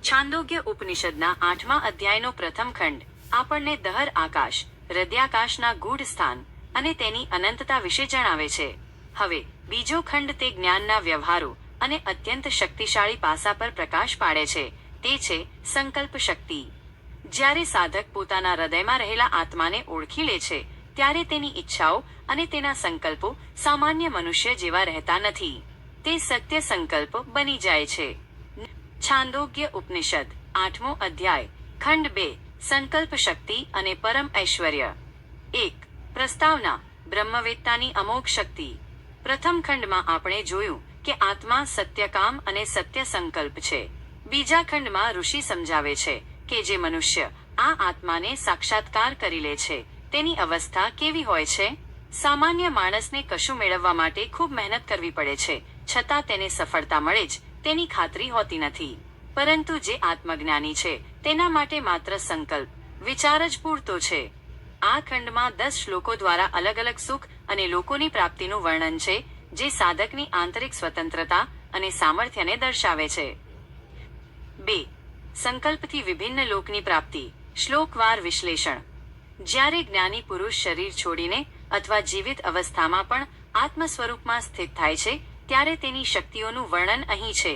છાંદોગ્ય ઉપનિષદના 8મા અધ્યાયનો પ્રથમ ખંડ આપણને દહર આકાશ, હૃદયાકાશના ગૂઢ સ્થાન અને તેની અનંતતા વિશે જણાવે છે. હવે બીજો ખંડ તે જ્ઞાનના વ્યવહારો અને અત્યંત શક્તિશાળી પાસા પર પ્રકાશ પાડે છે, તે છે સંકલ્પ શક્તિ. જ્યારે સાધક પોતાના હૃદયમાં રહેલા આત્માને ઓળખી લે છે, ત્યારે તેની ઈચ્છાઓ અને તેના સંકલ્પો સામાન્ય મનુષ્ય જેવા રહેતા નથી. તે સત્ય સંકલ્પ બની જાય છે. છાંદોગ્ય ઉપનિષદ 8મો અધ્યાય ખંડ 2 સંકલ્પ શક્તિ અને પરમ ઐશ્વર્ય. 1. પ્રસ્તાવના બ્રહ્મવેત્તાની અમોઘ શક્તિ. પ્રથમ ખંડમાં આપણે જોયું કે આત્મા સત્યકામ અને સત્ય સંકલ્પ છે. બીજા ખંડમાં ઋષિ સમજાવે છે કે જે મનુષ્ય આ આત્માને સાક્ષાત્કાર કરી લે છે, તેની અવસ્થા કેવી હોય છે. સામાન્ય માણસને કશું મેળવવા માટે ખૂબ મહેનત કરવી પડે છે, છતાં તેને સફળતા મળે જ તેની ખાતરી હોતી નથી. પરંતુ જે આત્મજ્ઞાની છે, તેના માટે માત્ર સંકલ્પ, વિચાર જ પૂરતો છે. આ ખંડમાં 10 શ્લોકો દ્વારા અલગ અલગ સુખ અને લોકોની પ્રાપ્તિનું વર્ણન છે, જે સાધકની આંતરિક સ્વતંત્રતા અને સામર્થ્યને દર્શાવે છે. 2. સંકલ્પથી વિભિન્ન લોકની પ્રાપ્તિ. શ્લોકવાર વિશ્લેષણ. જ્યારે જ્ઞાની પુરુષ શરીર છોડીને અથવા જીવિત અવસ્થામાં પણ આત્મ સ્વરૂપમાં સ્થિત થાય છે, ત્યારે તેની શક્તિઓનું વર્ણન અહીં છે.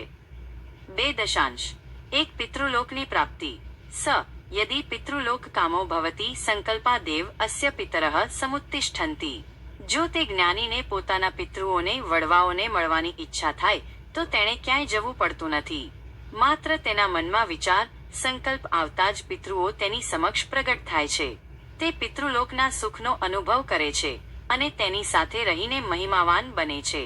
2. 1. પિતૃલોકની પ્રાપ્તિ. સ યદિ પિતૃલોક કામો ભવતી સંકલ્પા દેવ અસ્ય પિતરઃ સમુત્તિષ્ઠન્તિ. જો તે જ્ઞાનીને પોતાના પિતૃઓને વડવાઓને મળવાની ઈચ્છા થાય, તો તેણે ક્યાંય જવું પડતું નથી. માત્ર તેના મનમાં વિચાર, સંકલ્પ આવતા જ પિતૃઓ તેની સમક્ષ પ્રગટ થાય છે. તે પિતૃલોકના સુખનો અનુભવ કરે છે અને તેની સાથે રહીને મહિમાવાન બને છે.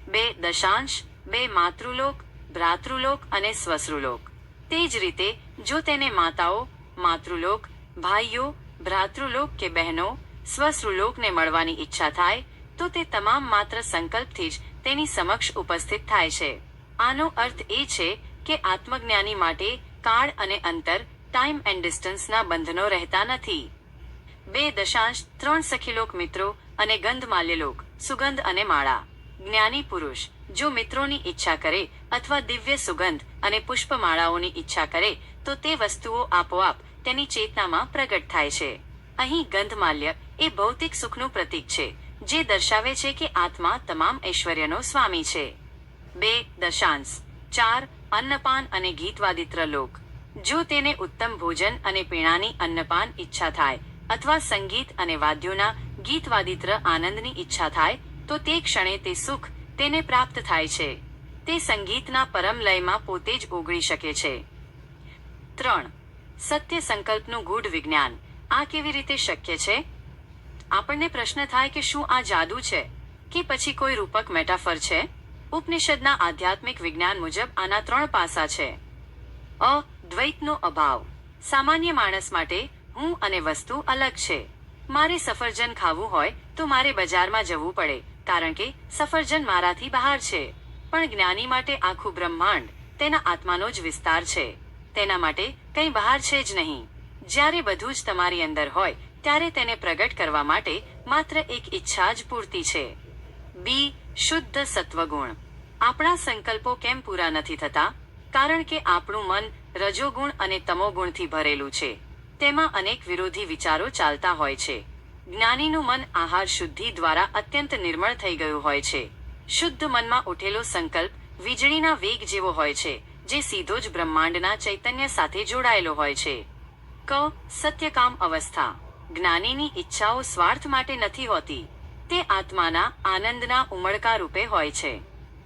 2. માતૃલોક, ભ્રાતૃલોક અને સ્વશ્રુલોક. તે જ રીતે જો તેને માતાઓ, માતૃલોક, ભાઈઓ, ભ્રાતૃલોક કે બહેનો, સ્વશ્રુલોકને મળવાની ઈચ્છા થાય, તો તે તમામ માત્ર સંકલ્પથી જ તેની સમક્ષ ઉપસ્થિત થાય છે. આનો અર્થ એ છે કે આત્મજ્ઞાની માટે કાળ અને અંતર, ટાઈમ એન્ડ ડિસ્ટન્સના બંધનો રહેતા નથી. 2. સખીલોક મિત્રો અને ગંધમાલ્યલોક, સુગંધ અને માળા. જ્ઞાની પુરુષ જો મિત્રોની ઈચ્છા કરે અથવા દિવ્ય સુગંધ અને પુષ્પમાળાઓની ઈચ્છા કરે, તો તે વસ્તુઓ આપોઆપ તેની ચેતનામાં પ્રગટ થાય છે. અહીં ગંધમાલ્ય એ ભૌતિક સુખનું પ્રતીક છે, જે દર્શાવે છે કે આત્મા તમામ ઐશ્વર્યનો સ્વામી છે. 2. અન્નપાન અને ગીતવાદિત્ર લોક. જો તેને ઉત્તમ ભોજન અને પીણાની અન્નપાન ઈચ્છા થાય, અથવા સંગીત અને વાદ્યોના ગીતવાદિત્ર આનંદની ઈચ્છા થાય, તો તે ક્ષણે તે સુખ તેને પ્રાપ્ત થાય છે. તે સંગીતના પરમ લયમાં પોતે જ ઓગળી શકે છે. 3. સત્ય સંકલ્પનું ગૂઢ વિજ્ઞાન. આ કેવી રીતે શક્ય છે? આપણને પ્રશ્ન થાય કે શું આ જાદુ છે કે પછી કોઈ રૂપક મેટાફર છે? ઉપનિષદના આધ્યાત્મિક વિજ્ઞાન મુજબ આના 3 પાસા છે. અ. દ્વૈતનો અભાવ. સામાન્ય માણસ માટે હું અને વસ્તુ અલગ છે. મારે સફરજન ખાવું હોય તો મારે બજારમાં જવું પડે, કારણ કે સફરજન મારાથી બહાર છે. પણ જ્ઞાની માટે આખું બ્રહ્માંડ તેના આત્માનો જ વિસ્તાર છે. તેના માટે કંઈ બહાર છે જ નહીં. જ્યારે બધું જ તમારી અંદર હોય, ત્યારે તેને પ્રગટ કરવા માટે માત્ર એક ઈચ્છા જ પૂરતી છે. બી. શુદ્ધ સત્વગુણ. આપણા સંકલ્પો કેમ પૂરા નથી થતા? કારણ કે આપણું મન રજોગુણ અને તમોગુણથી ભરેલું છે. તેમાં અનેક વિરોધી વિચારો ચાલતા હોય છે. જ્ઞાનીનું મન આહાર શુદ્ધિ દ્વારા અત્યંત નિર્મળ થઈ ગયું હોય છે. શુદ્ધ મનમાં ઉઠેલો સંકલ્પ વીજળીના વેગ જેવો હોય છે, જે સીધો જ બ્રહ્માંડના ચૈતન્ય સાથે જોડાયેલો હોય છે. ક. સત્યકામ અવસ્થા. જ્ઞાનીની ઈચ્છાઓ સ્વાર્થ માટે નથી હોતી. તે આત્માના આનંદના ઉમળકા રૂપે હોય છે.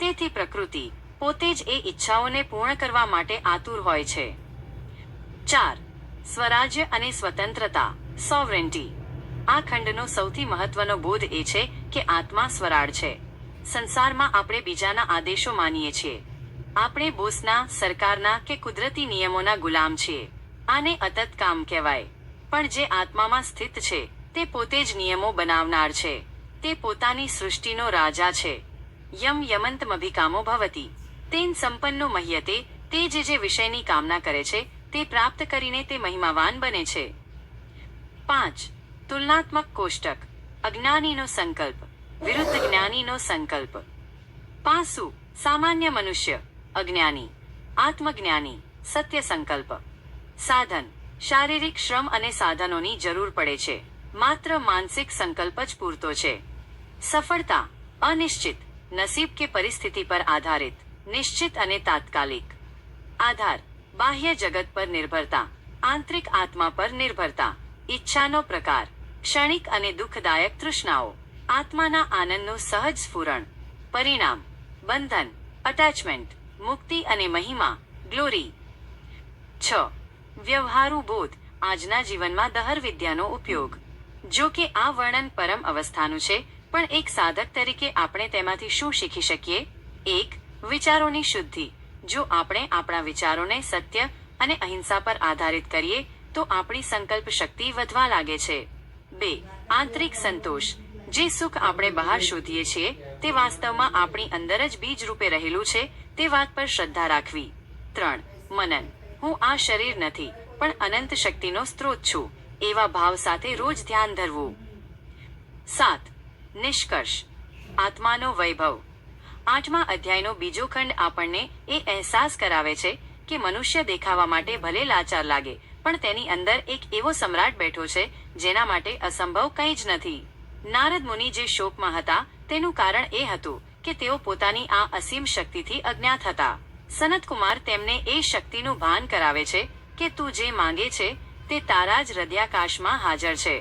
તેથી પ્રકૃતિ પોતે જ એ ઈચ્છાઓને પૂર્ણ કરવા માટે આતુર હોય છે. 4. સ્વરાજ્ય અને સ્વતંત્રતા, સોવરેન્ટી. આ ખંડનો સૌથી મહત્વનો બોધ એ છે કે આત્મા સ્વરાડ છે. સંસારમાં આપણે બીજાના આદેશો માનીએ છીએ. આપણે બોસના, સરકારના કે કુદરતી નિયમોના ગુલામ છીએ. આને અતત કામ કહેવાય. પણ જે આત્મામાં સ્થિત છે, તે પોતે જ નિયમો બનાવનાર છે. તે પોતાની સૃષ્ટિનો રાજા છે. યમ યમંતમભિકામો ભવતી તેન સંપન્નો મહ્યતે. તે જે વિષયની કામના કરે છે, તે પ્રાપ્ત કરીને તે મહિમાવાન બને છે. 5. તુલનાત્મક કોષ્ટક. અજ્ઞાનીનો સંકલ્પ વિરુદ્ધ જ્ઞાનીનો સંકલ્પ. પાસું. સામાન્ય મનુષ્ય, અજ્ઞાની, આત્મજ્ઞાની. સત્ય સંકલ્પ. સાધન. શારીરિક શ્રમ અને સાધનોની જરૂર પડે છે, માત્ર માનસિક સંકલ્પ જ પૂરતો છે. સફળતા. અનિશ્ચિત, નસીબ કે પરિસ્થિતિ પર આધારિત, નિશ્ચિત અને તાત્કાલિક. આધાર. બાહ્ય જગત પર નિર્ભરતા, આંતરિક આત્મા પર નિર્ભરતા. ઈચ્છાનો પ્રકાર. ક્ષણિક અને દુઃખદાયક તૃષ્ણાઓ, આત્માના આનંદનું સહજ સ્ફુરણ. પરિણામ. બંધન, અટેચમેન્ટ, મુક્તિ અને મહિમા, ગ્લોરી. 6. વ્યવહારુ બોધ. આજના જીવનમાં દહર વિદ્યાનો ઉપયોગ. જો કે આ વર્ણન પરમ અવસ્થાનું છે, પણ એક સાધક તરીકે આપણે તેમાંથી શું શીખી શકીએ? 1. વિચારોની શુદ્ધિ. જો આપણે આપણા વિચારોને સત્ય અને અહિંસા પર આધારિત કરીએ તો આપણી સંકલ્પ શક્તિ વધવા લાગે છે. 2. આંતરિક સંતોષ. જે સુખ આપણે બહાર શોધીએ છીએ તે વાસ્તવમાં આપણી અંદર જ બીજ રૂપે રહેલું છે, તે વાત પર શ્રદ્ધા રાખવી. 3. મનન. હું આ શરીર નથી, પણ અનંત શક્તિનો સ્ત્રોત છું, એવા ભાવ સાથે રોજ ધ્યાન ધરવું. 7. નિષ્કર્ષ. આત્માનો વૈભવ. 8મા અધ્યાયનો બીજો ખંડ આપણને એ અહેસાસ કરાવે છે કે મનુષ્ય દેખાવા માટે ભલે લાચાર લાગે, પણ તેની અંદર એક એવો સમ્રાટ બેઠો છે જેના માટે અસંભવ કંઈ જ નથી. નારદ મુનિ જે શોકમાં હતા તેનું કારણ એ હતું કે તેઓ પોતાની આ અસીમ શક્તિથી અજ્ઞાત હતા. સનતકુમાર તેમને એ શક્તિનું ભાન કરાવે છે કે તું જે માંગે છે તે તારા જ હૃદયાકાશમાં હાજર છે.